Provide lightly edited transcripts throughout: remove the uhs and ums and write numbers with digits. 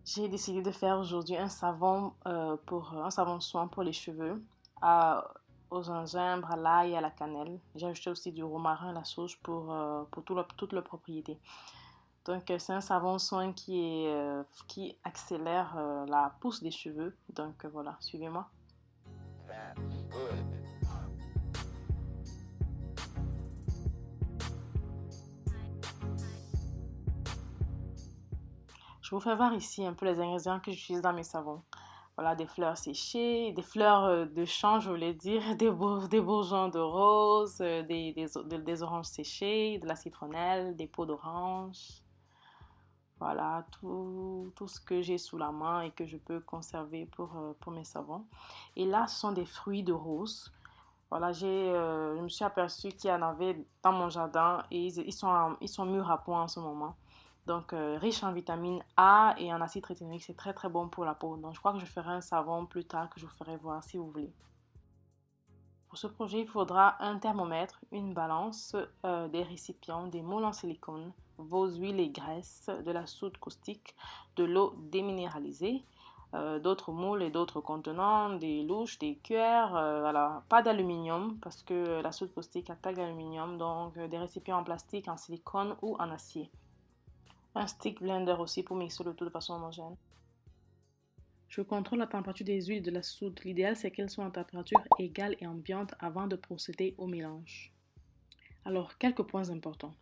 J'ai décidé de faire aujourd'hui un savon pour un savon soin pour les cheveux à, au gingembre, à l'ail et à la cannelle. J'ai ajouté aussi du romarin à la sauge pour toute leur propriété. Donc c'est un savon soin qui accélère la pousse des cheveux. Donc voilà, suivez-moi. Je vous fais voir ici un peu les ingrédients que j'utilise dans mes savons. Voilà, des fleurs séchées, des fleurs de champ, je voulais dire, des bourgeons de rose, des oranges séchées, de la citronnelle, des peaux d'orange. Voilà, tout ce que j'ai sous la main et que je peux conserver pour mes savons. Et là, ce sont des fruits de rose. Voilà, je me suis aperçue qu'il y en avait dans mon jardin et ils sont mûrs à point en ce moment. Donc, riche en vitamine A et en acide rétinoïque, c'est très très bon pour la peau. Donc, je crois que je ferai un savon plus tard que je vous ferai voir si vous voulez. Pour ce projet, il faudra un thermomètre, une balance, des récipients, des moules en silicone, vos huiles et graisses, de la soude caustique, de l'eau déminéralisée, d'autres moules et d'autres contenants, des louches, des cuillères, voilà, pas d'aluminium parce que la soude caustique attaque l'aluminium, donc des récipients en plastique, en silicone ou en acier. Un stick blender aussi pour mixer le tout de façon homogène. Je contrôle la température des huiles de la soude. L'idéal, c'est qu'elles soient en température égale et ambiante avant de procéder au mélange. Alors, quelques points importants.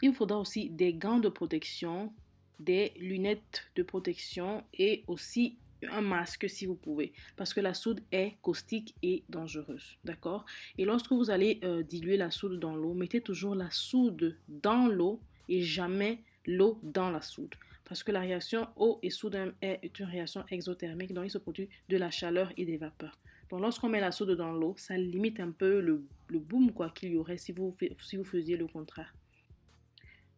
Il faudra aussi des gants de protection, des lunettes de protection et aussi un masque si vous pouvez, parce que la soude est caustique et dangereuse, d'accord? Et lorsque vous allez diluer la soude dans l'eau, mettez toujours la soude dans l'eau et jamais l'eau dans la soude. Parce que la réaction eau et soude est une réaction exothermique, donc il se produit de la chaleur et des vapeurs. Donc lorsqu'on met la soude dans l'eau, ça limite un peu le boom quoi qu'il y aurait si vous faisiez le contraire.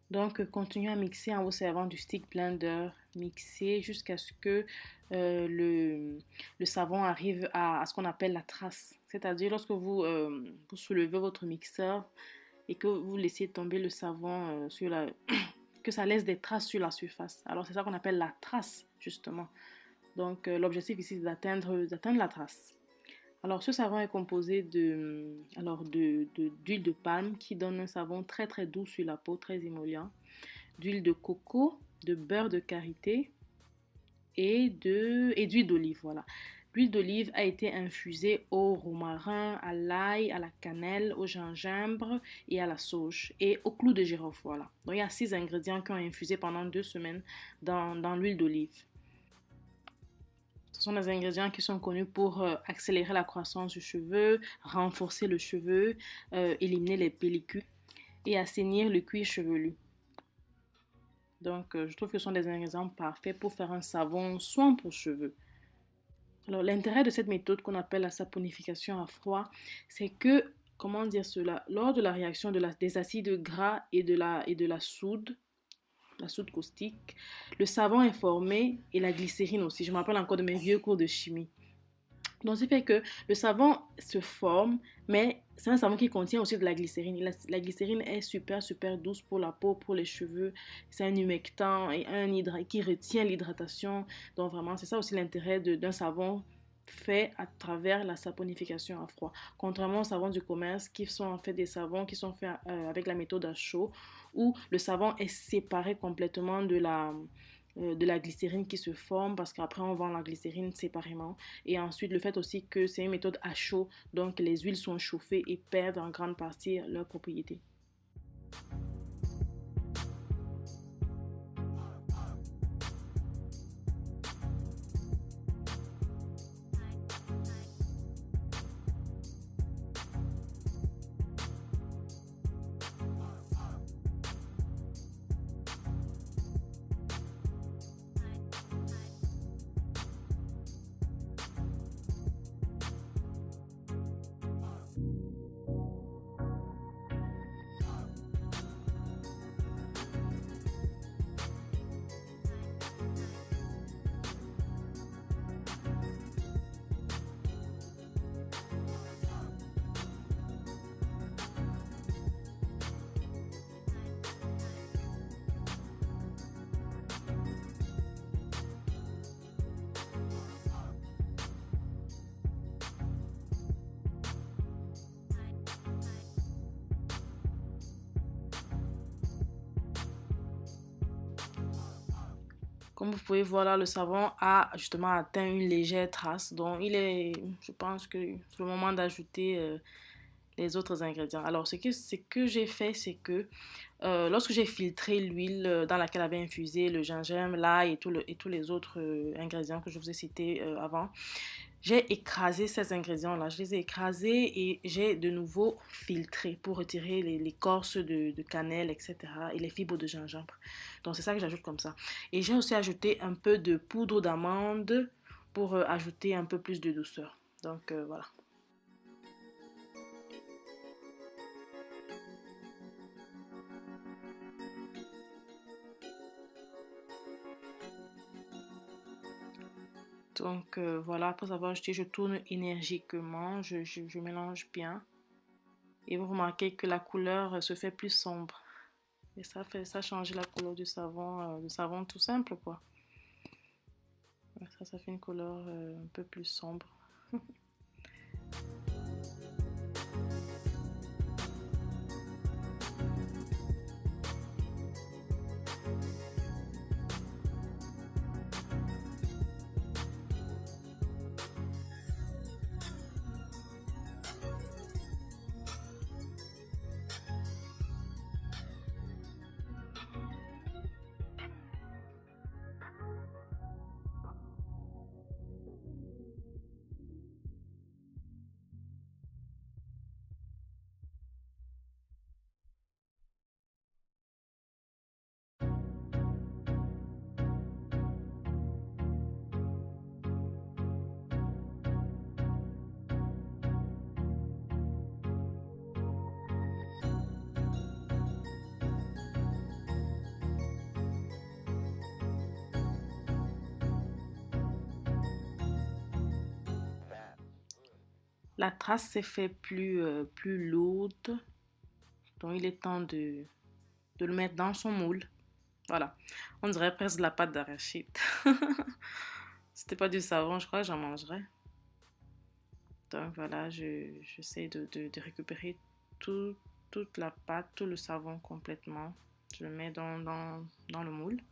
Donc, continuez à mixer en vous servant du stick blender. Mixer jusqu'à ce que le savon arrive à ce qu'on appelle la trace. C'est-à-dire lorsque vous soulevez votre mixeur et que vous laissez tomber le savon sur la... que ça laisse des traces sur la surface. Alors, c'est ça qu'on appelle la trace, justement. Donc, l'objectif ici, c'est d'atteindre la trace. Alors, ce savon est composé d'huile de palme qui donne un savon très très doux sur la peau, très émollient, d'huile de coco, de beurre de karité et d'huile d'olive. Voilà. L'huile d'olive a été infusée au romarin, à l'ail, à la cannelle, au gingembre et à la sauge et au clou de girofle. Voilà. Donc, il y a 6 ingrédients qui ont infusé pendant 2 semaines dans l'huile d'olive. Ce sont des ingrédients qui sont connus pour accélérer la croissance du cheveu, renforcer le cheveu, éliminer les pellicules et assainir le cuir chevelu. Donc, je trouve que ce sont des ingrédients parfaits pour faire un savon soin pour cheveux. Alors, l'intérêt de cette méthode qu'on appelle la saponification à froid, c'est que, comment dire cela, lors de la réaction des acides gras et de la soude caustique, le savon est formé et la glycérine aussi. Je me rappelle encore de mes vieux cours de chimie. Donc, ce fait que le savon se forme, mais c'est un savon qui contient aussi de la glycérine. La glycérine est super, super douce pour la peau, pour les cheveux. C'est un humectant et qui retient l'hydratation. Donc, vraiment, c'est ça aussi l'intérêt d'un savon fait à travers la saponification à froid. Contrairement aux savons du commerce, qui sont en fait des savons qui sont faits avec la méthode à chaud, où le savon est séparé complètement de la glycérine qui se forme parce qu'après on vend la glycérine séparément et ensuite le fait aussi que c'est une méthode à chaud donc les huiles sont chauffées et perdent en grande partie leurs propriétés. Comme vous pouvez voir là, le savon a justement atteint une légère trace. Donc, je pense que c'est le moment d'ajouter les autres ingrédients. Alors, ce que j'ai fait, c'est que lorsque j'ai filtré l'huile dans laquelle avait infusé le gingembre, l'ail et tous les autres ingrédients que je vous ai cités avant, j'ai écrasé ces ingrédients-là. Je les ai écrasés et j'ai de nouveau filtré pour retirer l'écorce de cannelle, etc. et les fibres de gingembre. Donc, c'est ça que j'ajoute comme ça. Et j'ai aussi ajouté un peu de poudre d'amande pour ajouter un peu plus de douceur. Donc, voilà. Donc voilà, après avoir ajouté, je tourne énergiquement, je mélange bien. Et vous remarquez que la couleur se fait plus sombre. Et ça change la couleur du savon tout simple quoi. Ça fait une couleur un peu plus sombre. La trace s'est fait plus lourde. Donc il est temps de le mettre dans son moule. Voilà. On dirait presque de la pâte d'arachide. C'était pas du savon, je crois que j'en mangerais. Donc voilà, j'essaie de récupérer tout, toute la pâte, tout le savon complètement. Je le mets dans le moule.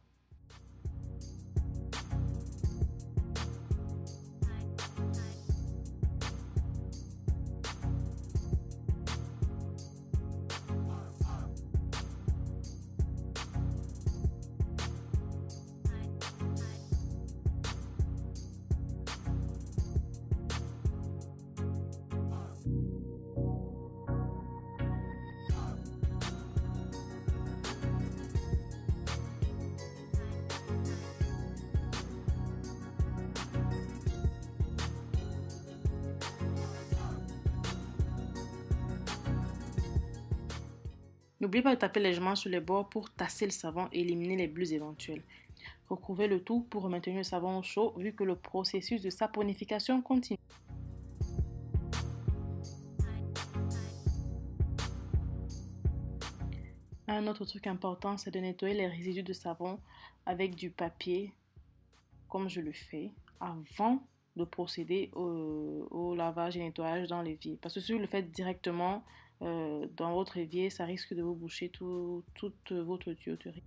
N'oubliez pas de taper légèrement sur les bords pour tasser le savon et éliminer les bulles éventuelles. Recouvrez le tout pour maintenir le savon chaud vu que le processus de saponification continue. Un autre truc important, c'est de nettoyer les résidus de savon avec du papier, comme je le fais, avant de procéder au lavage et nettoyage dans l'évier. Parce que si vous le faites directement dans votre évier, ça risque de vous boucher toute votre tuyauterie.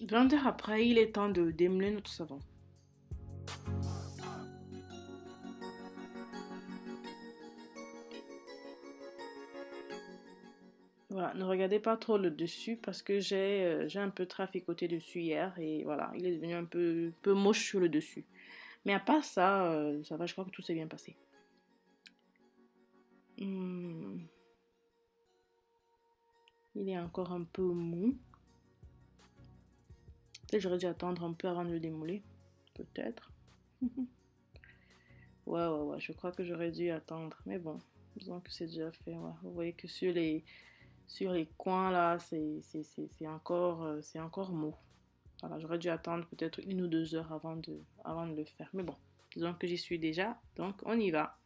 20 heures après, il est temps de démêler notre savon. Voilà, ne regardez pas trop le dessus parce que j'ai un peu traficoté dessus hier et voilà, il est devenu un peu moche sur le dessus. Mais à part ça, ça va, je crois que tout s'est bien passé. Hmm, il est encore un peu mou. Peut-être j'aurais dû attendre un peu avant de le démouler. Peut-être. Ouais, je crois que j'aurais dû attendre. Mais bon, disons que c'est déjà fait. Ouais. Vous voyez que sur les coins là, c'est encore mou. Voilà, j'aurais dû attendre peut-être 1 ou 2 heures avant de le faire. Mais bon, disons que j'y suis déjà, donc on y va.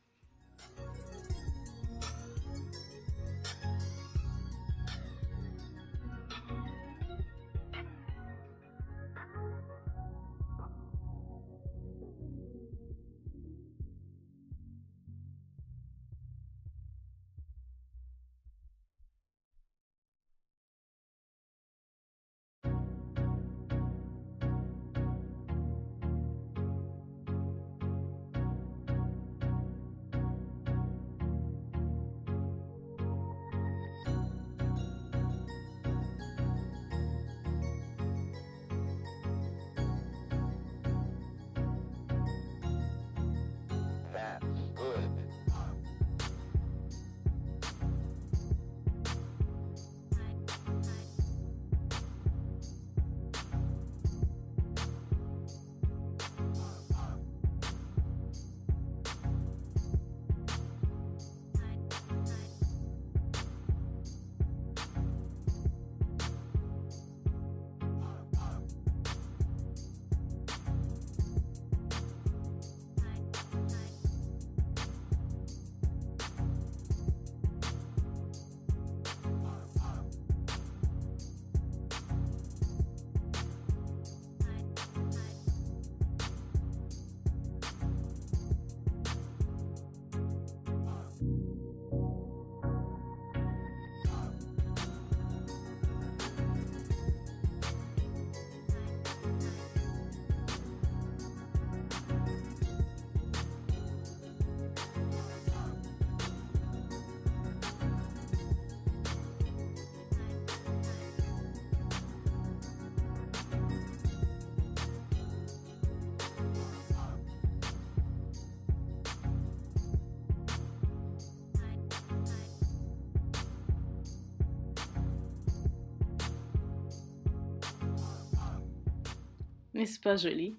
N'est-ce pas joli?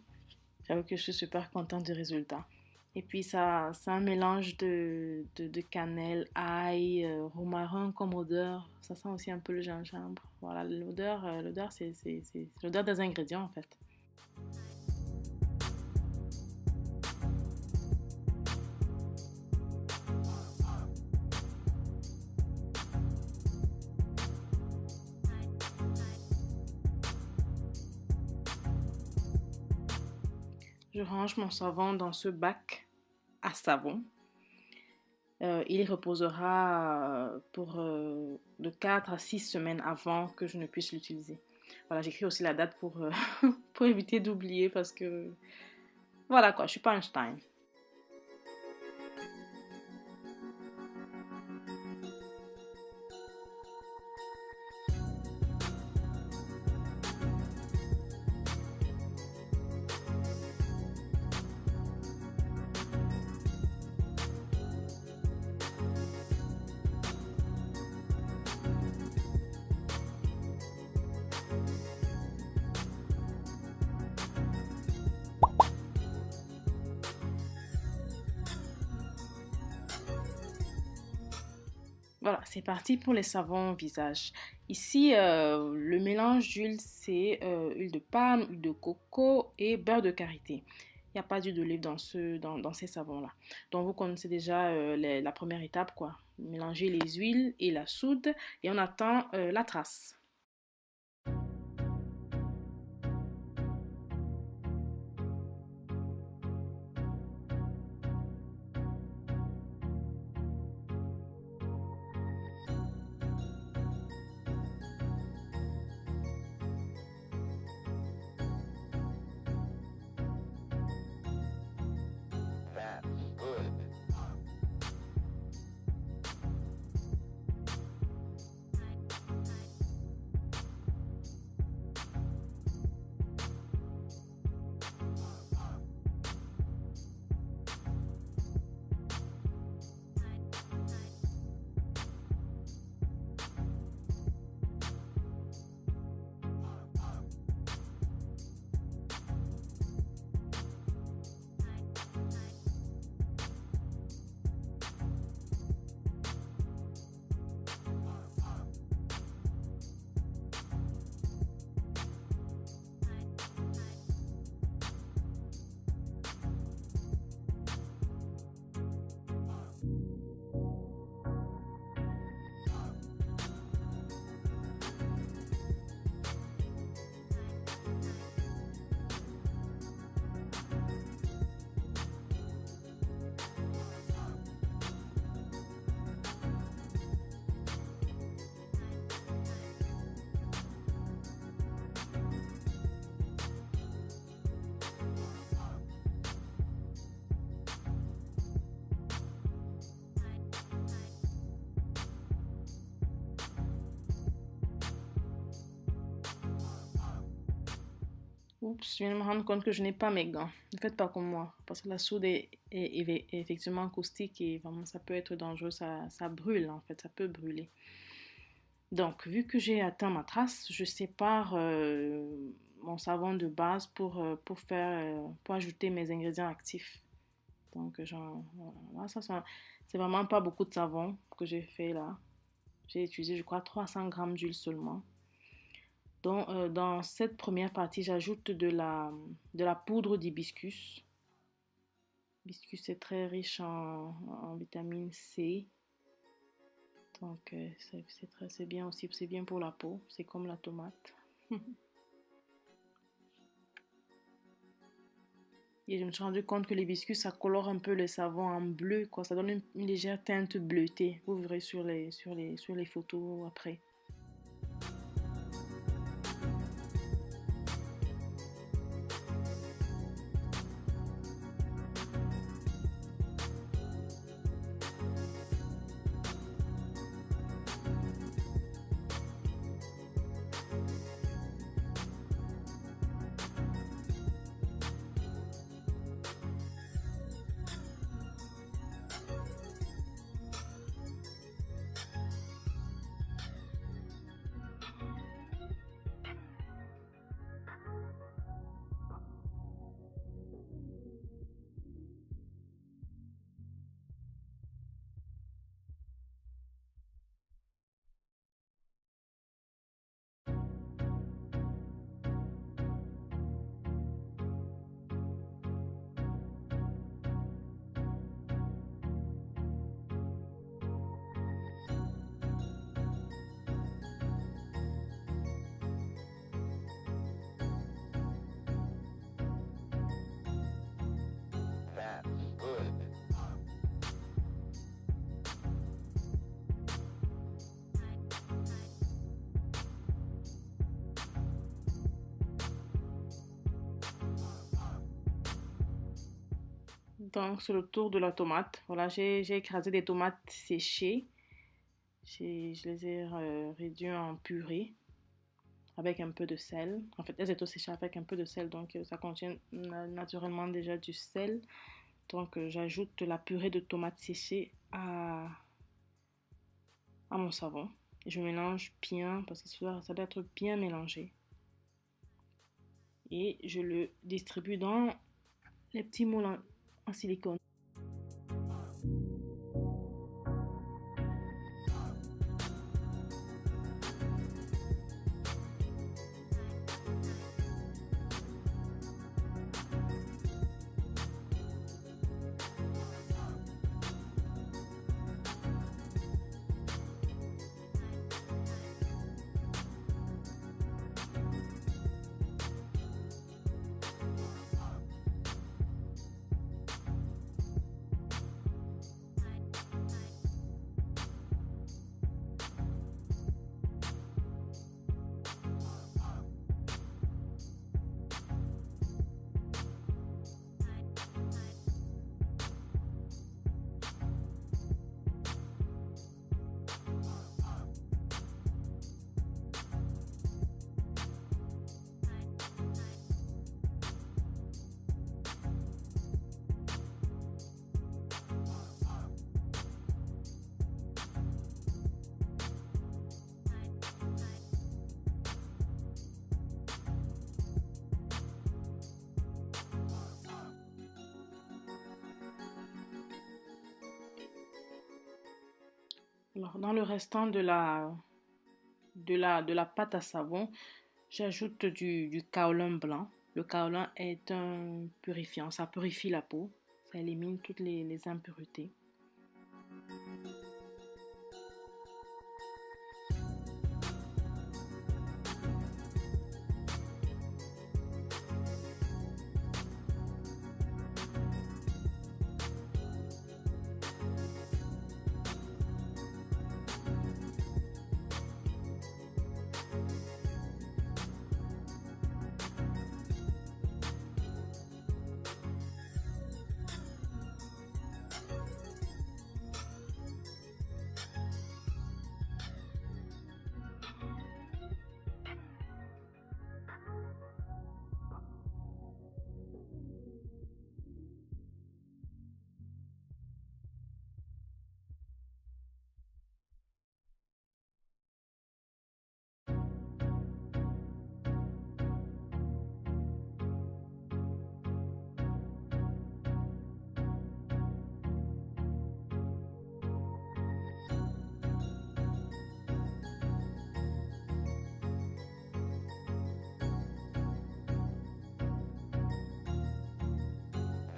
J'avoue que je suis super contente du résultat. Et puis ça, c'est un mélange de cannelle, ail, romarin comme odeur. Ça sent aussi un peu le gingembre. Voilà, l'odeur c'est l'odeur des ingrédients en fait. Je range mon savon dans ce bac à savon. Il reposera pour de 4 à 6 semaines avant que je ne puisse l'utiliser. Voilà, j'écris aussi la date pour, pour éviter d'oublier parce que voilà quoi, je suis pas Einstein. Voilà, c'est parti pour les savons visage. Ici, le mélange d'huile, c'est huile de palme, huile de coco et beurre de karité. Il n'y a pas d'huile d'olive dans ces savons-là. Donc, vous connaissez déjà la première étape, quoi. Mélanger les huiles et la soude et on attend la trace. That's good. Oups, je viens de me rendre compte que je n'ai pas mes gants. Ne faites pas comme moi, parce que la soude est effectivement caustique et vraiment ça peut être dangereux, ça brûle en fait, ça peut brûler. Donc, vu que j'ai atteint ma trace, je sépare mon savon de base pour faire, pour ajouter mes ingrédients actifs. Donc, voilà, c'est vraiment pas beaucoup de savon que j'ai fait là. J'ai utilisé, je crois, 300 grammes d'huile seulement. Donc, dans cette première partie, j'ajoute de la poudre d'hibiscus. L'hibiscus est très riche en vitamine C. Donc, c'est bien aussi, c'est bien pour la peau. C'est comme la tomate. Et je me suis rendu compte que l'hibiscus, ça colore un peu le savon en bleu, quoi. Ça donne une légère teinte bleutée. Vous verrez sur les photos après. Donc, c'est le tour de la tomate. Voilà, j'ai écrasé des tomates séchées. Je les ai réduites en purée avec un peu de sel. En fait, elles étaient séchées avec un peu de sel, donc ça contient naturellement déjà du sel. Donc, j'ajoute la purée de tomates séchées à mon savon. Et je mélange bien parce que ça doit être bien mélangé. Et je le distribue dans les petits moules en silicone. Alors, dans le restant de la pâte à savon, j'ajoute du kaolin blanc. Le kaolin est un purifiant, ça purifie la peau, ça élimine toutes les impuretés.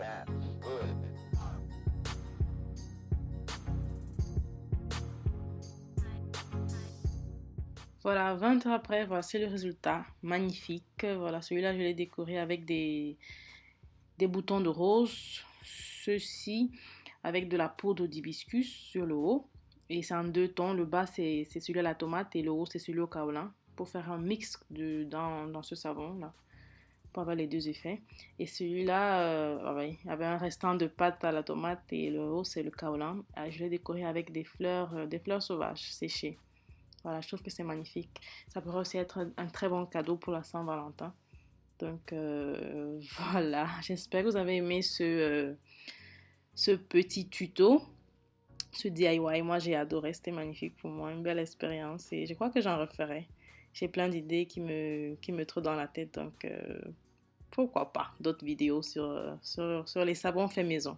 That's good. Voilà, 20 heures après, voici le résultat. Magnifique. Voilà, celui-là, je l'ai décoré avec des boutons de rose. Ceci avec de la poudre d'hibiscus sur le haut. Et c'est en deux tons. Le bas, c'est celui à la tomate et le haut, c'est celui au kaolin. Pour faire un mix dans ce savon-là. Pour avoir les deux effets. Et celui-là, ouais, avait un restant de pâte à la tomate et le haut, c'est le kaolin. Je l'ai décoré avec des fleurs sauvages séchées. Voilà, je trouve que c'est magnifique. Ça pourrait aussi être un très bon cadeau pour la Saint-Valentin. Donc voilà, j'espère que vous avez aimé ce petit tuto, ce DIY. Moi, j'ai adoré, c'était magnifique pour moi, une belle expérience et je crois que j'en referai. J'ai plein d'idées qui me trottent dans la tête, donc pourquoi pas d'autres vidéos sur les savons faits maison.